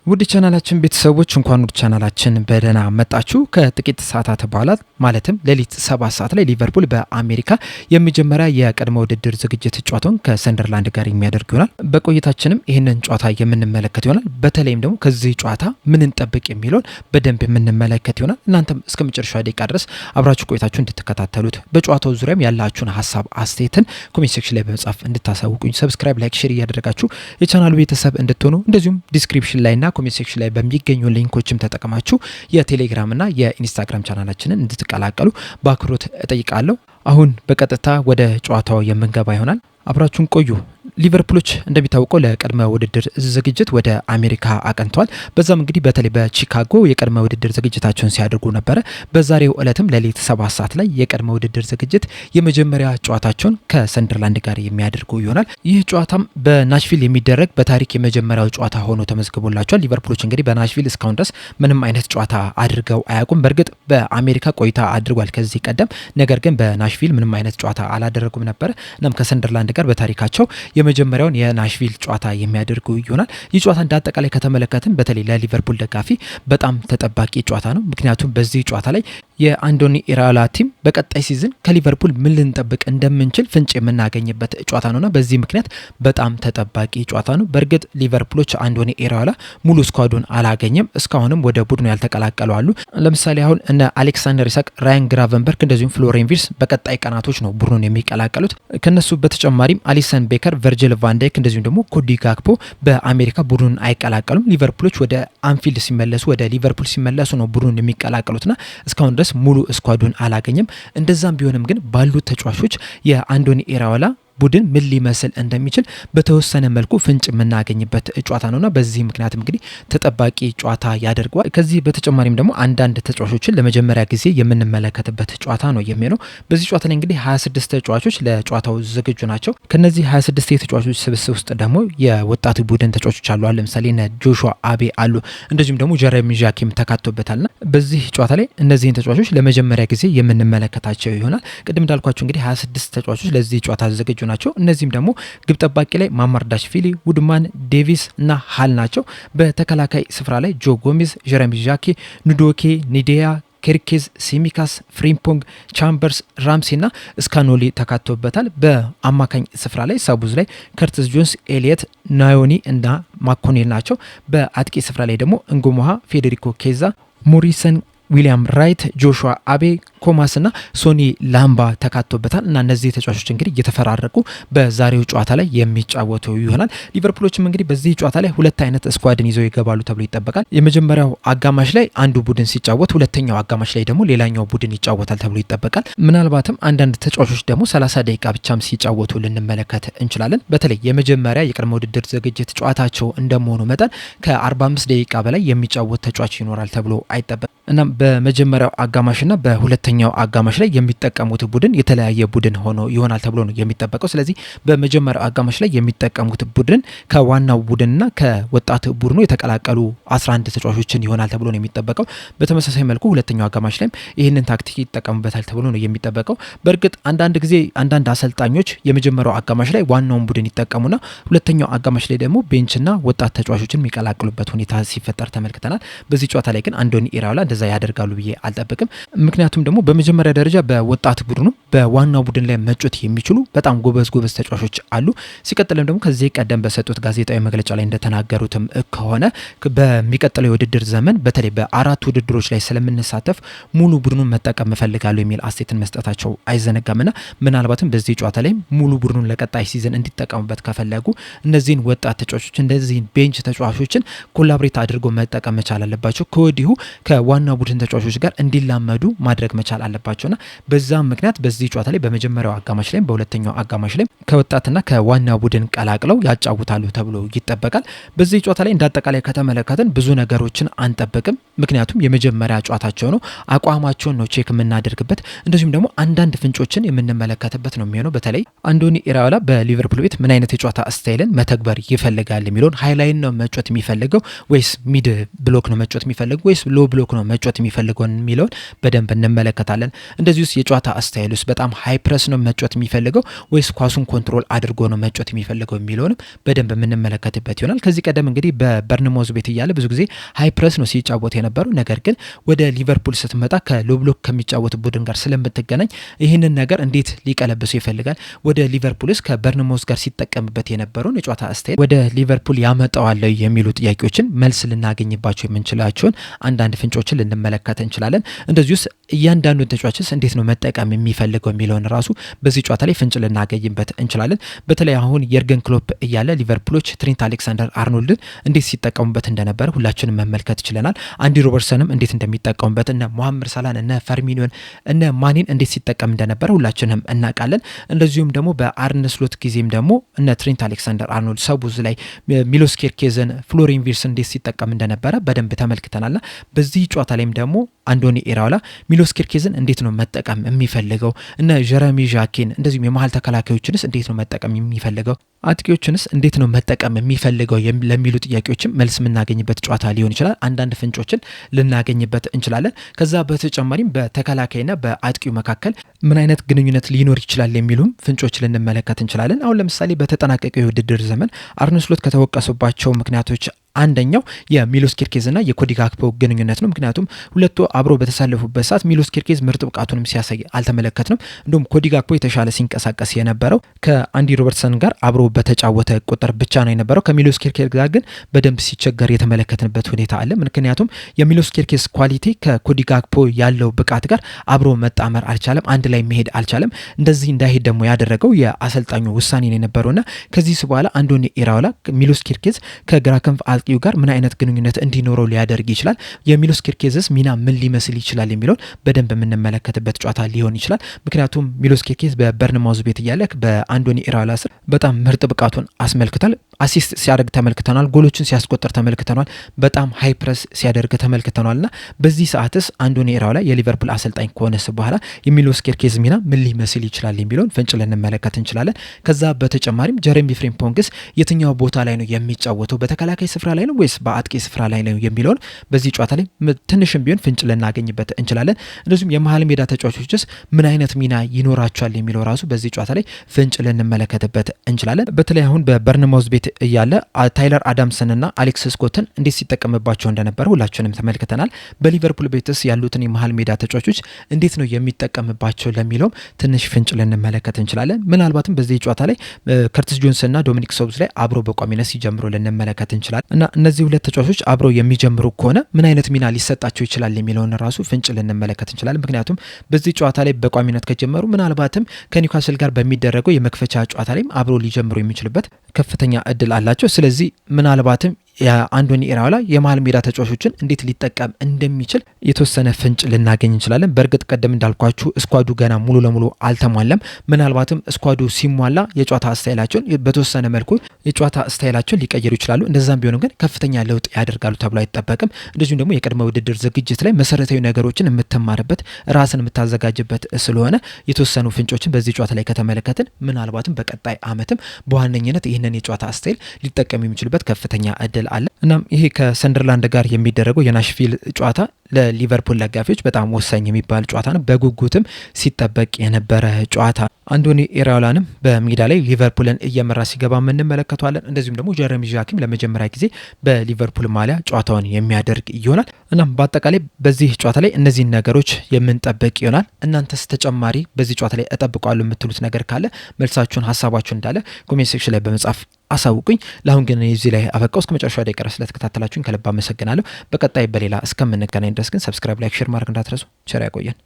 ውድ ቻናላችን ቤተሰቦች እንኳን ውድ ቻናላችን በደህና መጣችሁ። ከጥቂት ሰዓታት በኋላ ማለትም ሌሊት 7 ሰዓት ላይ ሊቨርፑል በአሜሪካ የመጀመሪያ የቅድመ ውድድር ዝግጅት ጨዋታውን ከሰንደርላንድ ጋር የሚያደርግ ይሆናል። በቆይታችንም ይህንን ጨዋታ የምንመለከት ይሆናል። በተለይም ደግሞ ከዚህ ጨዋታ ምን እንጠብቅ የሚለውን በደንብ የምንመለከት ይሆናል። እናንተም እስከ መጨረሻው ደቂቃ ድረስ አብራችሁ ቆይታችሁ እንድትከታተሉት በጨዋታው ዙሪያም ያላችሁን ሀሳብ አስተያየትን ኮሜንት ሴክሽን ላይ በመጻፍ እንድታሳውቁኝ፣ ሰብስክራይብ፣ ላይክ፣ ሼር እያደረጋችሁ የቻናሉ ቤተሰብ እንድትሆኑ እንደዚሁም ዲስክሪፕሽን ላይና ኮሜንት ሴክሽን ላይ በሚገኙ ሊንኮችም ተጠቅማችሁ የቴሌግራም እና የኢንስታግራም ቻናላችንን እንድትቀላቀሉ በአክብሮት እጠይቃለሁ። አሁን በቀጥታ ወደ ጨዋታው የምንገባ ይሆናል። አብራችሁን ቆዩ። ሊቨርፑሎች እንደሚታወቀው ለቅድመ ውድድር ዝግጅት ወደ አሜሪካ አቀንተዋል። በዛም እንግዲህ በተለይ በቺካጎ የቅድመ ውድድር ዝግጅታቸውን ሲያደርጉ ነበረ። በዛሬው ዕለትም ሌሊት 7 ሰዓት ላይ የቅድመ ውድድር ዝግጅት የመጀመሪያ ጨዋታቸውን ከሰንደርላንድ ጋር የሚያደርጉ ይሆናል። ይህ ጨዋታም በናሽቪል የሚደረግ በታሪክ የመጀመሪያው ጨዋታ ሆኖ ተመዝግቦላቸዋል። ሊቨርፑሎች እንግዲህ በናሽቪል እስካሁን ድረስ ምንም አይነት ጨዋታ አድርገው አያውቁም። በእርግጥ በአሜሪካ ቆይታ አድርጓል ከዚህ ቀደም፣ ነገር ግን በናሽቪል ምንም አይነት ጨዋታ አላደረጉም ነበረ። እናም ከሰንደርላንድ ጋር በታሪካቸው የመጀመሪያውን የናሽቪል ጨዋታ የሚያደርጉ ይሆናል። ይህ ጨዋታ እንዳጠቃላይ ከተመለከትን በተለይ ለሊቨርፑል ደጋፊ በጣም ተጠባቂ ጨዋታ ነው። ምክንያቱም በዚህ ጨዋታ ላይ የአንዶኒ ኢራኦላ ቲም በቀጣይ ሲዝን ከሊቨርፑል ምን ልንጠብቅ እንደምንችል ፍንጭ የምናገኝበት ጨዋታ ነውና በዚህ ምክንያት በጣም ተጠባቂ ጨዋታ ነው። በእርግጥ ሊቨርፑሎች አንዶኒ ኢራኦላ ሙሉ ስኳዱን አላገኘም። እስካሁንም ወደ ቡድኑ ያልተቀላቀሉ አሉ። ለምሳሌ አሁን እነ አሌክሳንደር ኢሳክ፣ ራያን ግራቨንበርግ እንደዚሁም ፍሎሪያን ቪርትዝ በቀጣይ ቀናቶች ነው ቡድኑን የሚቀላቀሉት። ከነሱ በተጨማሪም አሊሰን ቤከር፣ ቨርጂል ቫን ዳይክ እንደዚሁም ደግሞ ኮዲ ጋክፖ በአሜሪካ ቡድኑን አይቀላቀሉም። ሊቨርፑሎች ወደ አንፊልድ ሲመለሱ ወደ ሊቨርፑል ሲመለሱ ነው ቡድኑን የሚቀላቀሉትና እስካሁን ድረስ ሙሉ ስኳዱን አላገኘም። እንደዛም ቢሆንም ግን ባሉት ተጫዋቾች የአንዶኒ ኢራኦላ ቡድን ምን ሊመስል እንደሚችል በተወሰነ መልኩ ፍንጭ የምናገኝበት ጨዋታ ነውና በዚህ ምክንያት እንግዲህ ተጠባቂ ጨዋታ ያደርገዋል። ከዚህ በተጨማሪም ደግሞ አንዳንድ ተጫዋቾችን ለመጀመሪያ ጊዜ የምንመለከትበት ጨዋታ ነው የሚሆነው። በዚህ ጨዋታ ላይ እንግዲህ 26 ተጫዋቾች ለጨዋታው ዝግጁ ናቸው። ከነዚህ 26 የተጫዋቾች ስብስብ ውስጥ ደግሞ የወጣቱ ቡድን ተጫዋቾች አሉ። ለምሳሌ ጆሹዋ አቤ አሉ፣ እንደዚሁም ደግሞ ጀረሚ ዣኪም ተካቶበታልና በዚህ ጨዋታ ላይ እነዚህን ተጫዋቾች ለመጀመሪያ ጊዜ የምንመለከታቸው ይሆናል። ቅድም እንዳልኳቸው እንግዲህ 26 ተጫዋቾች ለዚህ ጨዋታ ዝግጁ ናቸው። እነዚህም ደግሞ ግብ ጠባቂ ላይ ማማርዳሽቪሊ፣ ውድማን፣ ዴቪስ እና ሃል ናቸው። በተከላካይ ስፍራ ላይ ጆ ጎሜዝ፣ ጀረሚ ዣኪ፣ ኑዶኬ፣ ኒዴያ፣ ኬርኬዝ፣ ሲሚካስ፣ ፍሪምፖንግ፣ ቻምበርስ፣ ራምሲ እና ስካኖሊ ተካቶበታል። በአማካኝ ስፍራ ላይ ሳቡዝ ላይ ከርትስ ጆንስ፣ ኤሊየት፣ ናዮኒ እና ማኮኔል ናቸው። በአጥቂ ስፍራ ላይ ደግሞ እንጎሞሃ፣ ፌዴሪኮ ኬዛ፣ ሞሪሰን፣ ዊሊያም ራይት፣ ጆሹዋ አቤ፣ ኮማስ እና ሶኒ ላምባ ተካቶበታል እና እነዚህ ተጫዋቾች እንግዲህ እየተፈራረቁ በዛሬው ጨዋታ ላይ የሚጫወቱ ይሆናል። ሊቨርፑሎችም እንግዲህ በዚህ ጨዋታ ላይ ሁለት አይነት ስኳድን ይዘው ይገባሉ ተብሎ ይጠበቃል። የመጀመሪያው አጋማሽ ላይ አንዱ ቡድን ሲጫወት፣ ሁለተኛው አጋማሽ ላይ ደግሞ ሌላኛው ቡድን ይጫወታል ተብሎ ይጠበቃል። ምናልባትም አንዳንድ ተጫዋቾች ደግሞ 30 ደቂቃ ብቻም ሲጫወቱ ልንመለከት እንችላለን። በተለይ የመጀመሪያ የቅድመ ውድድር ዝግጅት ጨዋታቸው እንደመሆኑ መጠን ከ45 ደቂቃ በላይ የሚጫወት ተጫዋች ይኖራል ተብሎ አይጠበቅም። እናም በመጀመሪያው አጋማሽና በሁለተኛው አጋማሽ ላይ የሚጠቀሙት ቡድን የተለያየ ቡድን ሆኖ ይሆናል ተብሎ ነው የሚጠበቀው። ስለዚህ በመጀመሪያው አጋማሽ ላይ የሚጠቀሙት ቡድን ከዋናው ቡድንና ከወጣት ቡድኑ የተቀላቀሉ 11 ተጫዋቾችን ይሆናል ተብሎ ነው የሚጠበቀው። በተመሳሳይ መልኩ ሁለተኛው አጋማሽ ላይም ይህንን ታክቲክ ይጠቀሙበታል ተብሎ ነው የሚጠበቀው። በእርግጥ አንዳንድ ጊዜ አንዳንድ አሰልጣኞች የመጀመሪያው አጋማሽ ላይ ዋናውን ቡድን ይጠቀሙና ሁለተኛው አጋማሽ ላይ ደግሞ ቤንችና ወጣት ተጫዋቾችን የሚቀላቅሉበት ሁኔታ ሲፈጠር ተመልክተናል። በዚህ ጨዋታ ላይ ግን አንዶኒ ኢራኦላ እንደዛ ያደርጋሉ ብዬ አልጠብቅም። ምክንያቱም ደግሞ በመጀመሪያ ደረጃ በወጣት ቡድኑ በዋናው ቡድን ላይ መጮት የሚችሉ በጣም ጎበዝ ተጫዋቾች አሉ። ሲቀጥልም ደግሞ ከዚህ ቀደም በሰጡት ጋዜጣዊ መግለጫ ላይ እንደተናገሩትም ከሆነ በሚቀጥለው የውድድር ዘመን በተለይ በአራት ውድድሮች ላይ ስለምንሳተፍ ሙሉ ቡድኑን መጠቀም እፈልጋለሁ የሚል አስተያየትን መስጠታቸው አይዘነጋምና ምናልባትም በዚህ ጨዋታ ላይ ሙሉ ቡድኑን ለቀጣይ ሲዝን እንዲጠቀሙበት ከፈለጉ እነዚህን ወጣት ተጫዋቾች እንደዚህን ቤንች ተጫዋቾችን ኮላብሬት አድርጎ መጠቀም መቻል አለባቸው። ከወዲሁ ከዋናው ቡድን ተጫዋቾች ጋር እንዲላመዱ ማድረግ መቻል አለባቸውና በዛም ምክንያት በዚህ ጨዋታ ላይ በመጀመሪያው አጋማሽ ላይ በሁለተኛው አጋማሽ ላይ ከወጣትና ከዋና ቡድን ቀላቅለው ያጫውታሉ ተብሎ ይጠበቃል። በዚህ ጨዋታ ላይ እንዳጠቃላይ ከተመለከትን ብዙ ነገሮችን አንጠብቅም። ምክንያቱም የመጀመሪያ ጨዋታቸው ነው። አቋማቸውን ነው ቼክ የምናደርግበት፣ እንደዚሁም ደግሞ አንዳንድ ፍንጮችን የምንመለከትበት ነው የሚሆነው። በተለይ አንዶኒ ኢራኦላ በሊቨርፑል ቤት ምን አይነት የጨዋታ ስታይልን መተግበር ይፈልጋል የሚለውን ሃይላይን ነው መጫወት የሚፈልገው ወይስ ሚድ ብሎክ ነው መጫወት የሚፈልገው ወይስ ሎ ብሎክ ነው መጫወት የሚፈልገው የሚለውን በደንብ እንመለከታለን። እንደዚሁስ የጨዋታ ስታይሉስ በጣም ሃይ ፕረስ ነው መጫወት የሚፈልገው ወይስ ኳሱን ኮንትሮል አድርጎ ነው መጫወት የሚፈልገው የሚለውንም በደንብ የምንመለከትበት ይሆናል። ከዚህ ቀደም እንግዲህ በበርንማውዝ ቤት እያለ ብዙ ጊዜ ሃይ ፕረስ ነው ሲጫወት የነበረው። ነገር ግን ወደ ሊቨርፑል ስትመጣ ከሎ ብሎክ ከሚጫወት ቡድን ጋር ስለምትገናኝ ይህንን ነገር እንዴት ሊቀለብሱ ይፈልጋል? ወደ ሊቨርፑልስ ከበርንማውዝ ጋር ሲጠቀምበት የነበረውን የጨዋታ ስታይል ወደ ሊቨርፑል ያመጣዋል የሚሉ ጥያቄዎችን መልስ ልናገኝባቸው የምንችላቸውን አንዳንድ ፍንጮችን ልንመለከት እንችላለን። እንደዚሁስ እያንዳንዱን ተጫዋችስ እንዴት ነው መጠቀም የሚፈልገው የሚለውን ራሱ በዚህ ጨዋታ ላይ ፍንጭ ልናገኝበት እንችላለን። በተለይ አሁን የርገን ክሎፕ እያለ ሊቨርፑሎች ትሬንት አሌክሳንደር አርኖልድን እንዴት ሲጠቀሙበት እንደነበረ ሁላችንም መመልከት ችለናል። አንዲ ሮበርትሰንም እንዴት እንደሚጠቀሙበት፣ እነ ሞሐመድ ሳላን፣ እነ ፈርሚኒዮን፣ እነ ማኔን እንዴት ሲጠቀም እንደነበረ ሁላችንም እናውቃለን። እንደዚሁም ደግሞ በአርነ ስሎት ጊዜም ደግሞ እነ ትሬንት አሌክሳንደር አርኖልድ ሰቡዝ ላይ ሚሎስ ኬርኬዝን፣ ፍሎሪን ቪርስን እንዴት ሲጠቀም እንደነበረ በደንብ ተመልክተናልና በዚህ ጨዋታ ላይም ደግሞ አንዶኒ ኢራኦላ ሚሎስ ኬርኬዝን እንዴት ነው መጠቀም የሚፈልገው፣ እነ ጀረሚ ዣኬን እንደዚሁም የመሀል ተከላካዮችንስ እንዴት ነው መጠቀም የሚፈልገው፣ አጥቂዎችንስ እንዴት ነው መጠቀም የሚፈልገው ለሚሉ ጥያቄዎችም መልስ የምናገኝበት ጨዋታ ሊሆን ይችላል። አንዳንድ ፍንጮችን ልናገኝበት እንችላለን። ከዛ በተጨማሪም በተከላካይና በአጥቂው መካከል ምን አይነት ግንኙነት ሊኖር ይችላል የሚሉም ፍንጮች ልንመለከት እንችላለን። አሁን ለምሳሌ በተጠናቀቀው የውድድር ዘመን አርነ ስሎት ከተወቀሱባቸው ምክንያቶች አንደኛው የሚሎስ ኬርኬዝና የኮዲ ጋክፖ ግንኙነት ነው። ምክንያቱም ሁለቱ አብሮ በተሳለፉበት ሰዓት ሚሎስ ኬርኬዝ ምርጥ ብቃቱንም ሲያሳይ አልተመለከትንም። እንዲሁም ኮዲ ጋክፖ የተሻለ ሲንቀሳቀስ የነበረው ከአንዲ ሮበርትሰን ጋር አብሮ በተጫወተ ቁጥር ብቻ ነው የነበረው። ከሚሎስ ኬርኬዝ ጋር ግን በደንብ ሲቸገር የተመለከትንበት ሁኔታ አለ። ምክንያቱም የሚሎስ ኬርኬዝ ኳሊቲ ከኮዲ ጋክፖ ያለው ብቃት ጋር አብሮ መጣመር አልቻለም፣ አንድ ላይ መሄድ አልቻለም። እንደዚህ እንዳይሄድ ደግሞ ያደረገው የአሰልጣኙ ውሳኔ ነው የነበረውና ከዚህ በኋላ አንዶኒ ኢራኦላ ሚሎስ ኬርኬዝ ከግራ ክንፍ አጥቂው ጋር ምን አይነት ግንኙነት እንዲኖረው ሊያደርግ ይችላል፣ የሚሎስ ኬርኬዝስ ሚና ምን ሊመስል ይችላል የሚለውን በደንብ የምንመለከትበት ጨዋታ ሊሆን ይችላል። ምክንያቱም ሚሎስ ኬርኬዝ በበርንማውዝ ቤት እያለ በአንዶኒ ኢራኦላ ስር በጣም ምርጥ ብቃቱን አስመልክቷል። አሲስት ሲያደርግ ተመልክተናል፣ ጎሎችን ሲያስቆጥር ተመልክተናል፣ በጣም ሃይ ፕረስ ሲያደርግ ተመልክተናልና በዚህ ሰዓትስ አንዶኒ ኢራኦላ የሊቨርፑል አሰልጣኝ ከሆነስ በኋላ የሚሎስ ኬርኬዝ ሚና ምን ሊመስል ይችላል የሚለውን ፍንጭ ልንመለከት እንችላለን። ከዛ በተጨማሪም ጀሬሚ ፍሪምፖንግስ የትኛው ቦታ ላይ ነው የሚጫወተው፣ በተከላካይ ስፍራ ላይ ነው ወይስ በአጥቂ ስፍራ ላይ ነው የሚለውን በዚህ ጨዋታ ላይ ትንሽም ቢሆን ፍንጭ ልናገኝበት እንችላለን። እንደዚሁም የመሀል ሜዳ ተጫዋቾችስ ምን አይነት ሚና ይኖራቸዋል የሚለው ራሱ በዚህ ጨዋታ ላይ ፍንጭ ልንመለከትበት እንችላለን። በተለይ አሁን በበርንማውዝ ቤት እያለ ታይለር አዳምሰንና አሌክስ ስኮትን እንዴት ሲጠቀምባቸው እንደነበረ ሁላችንም ተመልክተናል። በሊቨርፑል ቤትስ ያሉትን የመሀል ሜዳ ተጫዋቾች እንዴት ነው የሚጠቀምባቸው ለሚለውም ትንሽ ፍንጭ ልንመለከት እንችላለን። ምናልባትም በዚህ ጨዋታ ላይ ከርቲስ ጆንስና ዶሚኒክ ሶብዝ ላይ አብሮ በቋሚነት ሲጀምሩ ልንመለከት እንችላለን እና እነዚህ ሁለት ተጫዋቾች አብረው የሚጀምሩ ከሆነ ምን አይነት ሚና ሊሰጣቸው ይችላል የሚለውን ራሱ ፍንጭ ልንመለከት እንችላለን። ምክንያቱም በዚህ ጨዋታ ላይ በቋሚነት ከጀመሩ ምናልባትም ከኒውካስል ጋር በሚደረገው የመክፈቻ ጨዋታ ላይም አብረው ሊጀምሩ የሚችሉበት ከፍተኛ እድል አላቸው። ስለዚህ ምናልባትም የአንዶኒ ኢራኦላ የመሀል ሜዳ ተጫዋቾችን እንዴት ሊጠቀም እንደሚችል የተወሰነ ፍንጭ ልናገኝ እንችላለን። በእርግጥ ቀደም እንዳልኳችሁ ስኳዱ ገና ሙሉ ለሙሉ አልተሟላም። ምናልባትም ስኳዱ ሲሟላ የጨዋታ ስታይላቸውን በተወሰነ መልኩ የጨዋታ ስታይላቸውን ሊቀይሩ ይችላሉ። እንደዛም ቢሆኑ ግን ከፍተኛ ለውጥ ያደርጋሉ ተብሎ አይጠበቅም። እንደዚሁም ደግሞ የቅድመ ውድድር ዝግጅት ላይ መሰረታዊ ነገሮችን የምትማርበት ራስን የምታዘጋጅበት ስለሆነ የተወሰኑ ፍንጮችን በዚህ ጨዋታ ላይ ከተመለከትን ምናልባትም በቀጣይ ዓመትም በዋነኝነት ይህንን የጨዋታ ስታይል ሊጠቀሙ የሚችሉበት ከፍተኛ እድል አለ። እናም ይሄ ከሰንደርላንድ ጋር የሚደረገው የናሽቪል ጨዋታ ለሊቨርፑል ደጋፊዎች በጣም ወሳኝ የሚባል ጨዋታ ነው። በጉጉትም ሲጠበቅ የነበረ ጨዋታ አንዶኒ ኢራኦላንም በሜዳ ላይ ሊቨርፑልን እየመራ ሲገባ እንመለከተዋለን። እንደዚሁም ደግሞ ጀረሚ ዣኪም ለመጀመሪያ ጊዜ በሊቨርፑል ማሊያ ጨዋታውን የሚያደርግ ይሆናል። እናም በአጠቃላይ በዚህ ጨዋታ ላይ እነዚህን ነገሮች የምንጠብቅ ይሆናል። እናንተስ ተጨማሪ በዚህ ጨዋታ ላይ እጠብቀዋለሁ የምትሉት ነገር ካለ መልሳችሁን፣ ሀሳባችሁን እንዳለ ኮሜንት ሴክሽን ላይ በመጻፍ አሳውቁኝ። ለአሁን ግን እዚህ ላይ አበቃው። እስከ መጨረሻ ደቂቃ ስለተከታተላችሁኝ ከልብ አመሰግናለሁ። በቀጣይ በሌላ እስከምንገናኝ ድረስ ግን ሰብስክራይብ፣ ላይክ፣ ሼር ማድረግ እንዳትረሱ። ቸር ያቆየን።